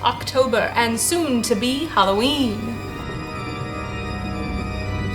October and soon to be Halloween.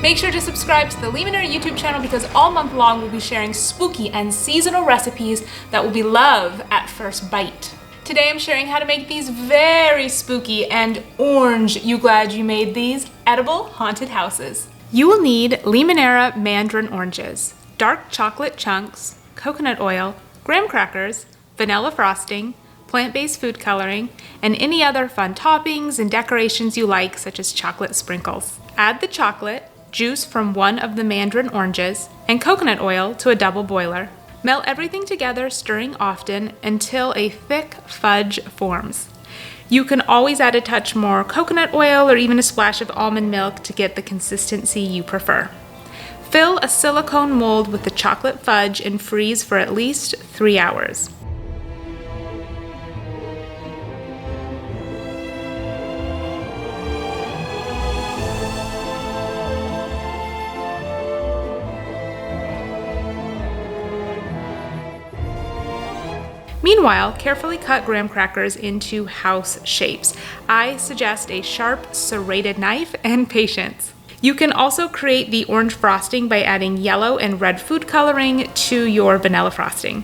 Make sure to subscribe to the Limoneira YouTube channel because all month long we'll be sharing spooky and seasonal recipes that will be love at first bite. Today I'm sharing how to make these very spooky and orange, you glad you made these, edible haunted houses. You will need Limoneira mandarin oranges, dark chocolate chunks, coconut oil, graham crackers, vanilla frosting, plant-based food coloring, and any other fun toppings and decorations you like, such as chocolate sprinkles. Add the chocolate, juice from one of the mandarin oranges, and coconut oil to a double boiler. Melt everything together, stirring often until a thick fudge forms. You can always add a touch more coconut oil or even a splash of almond milk to get the consistency you prefer. Fill a silicone mold with the chocolate fudge and freeze for at least 3 hours. Meanwhile, carefully cut graham crackers into house shapes. I suggest a sharp, serrated knife and patience. You can also create the orange frosting by adding yellow and red food coloring to your vanilla frosting.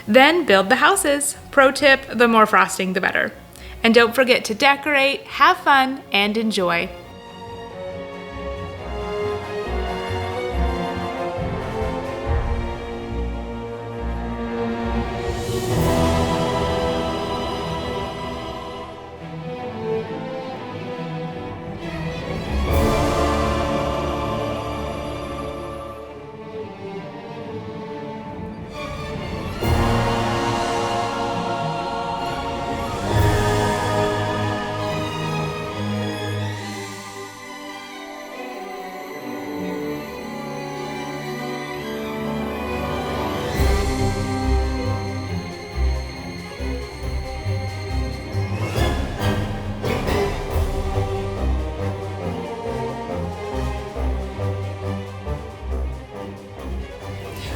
Then build the houses. Pro tip, the more frosting the better. And don't forget to decorate, have fun, and enjoy.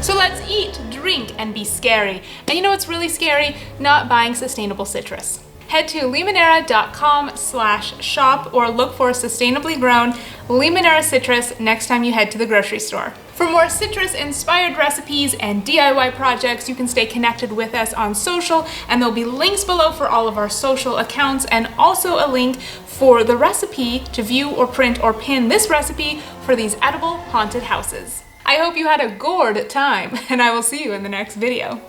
So let's eat, drink, and be scary. And you know what's really scary? Not buying sustainable citrus. Head to limoneira.com/shop or look for sustainably grown Limoneira citrus next time you head to the grocery store. For more citrus-inspired recipes and DIY projects, you can stay connected with us on social, and there'll be links below for all of our social accounts and also a link for the recipe to view or print or pin this recipe for these edible haunted houses. I hope you had a gourd time, and I will see you in the next video.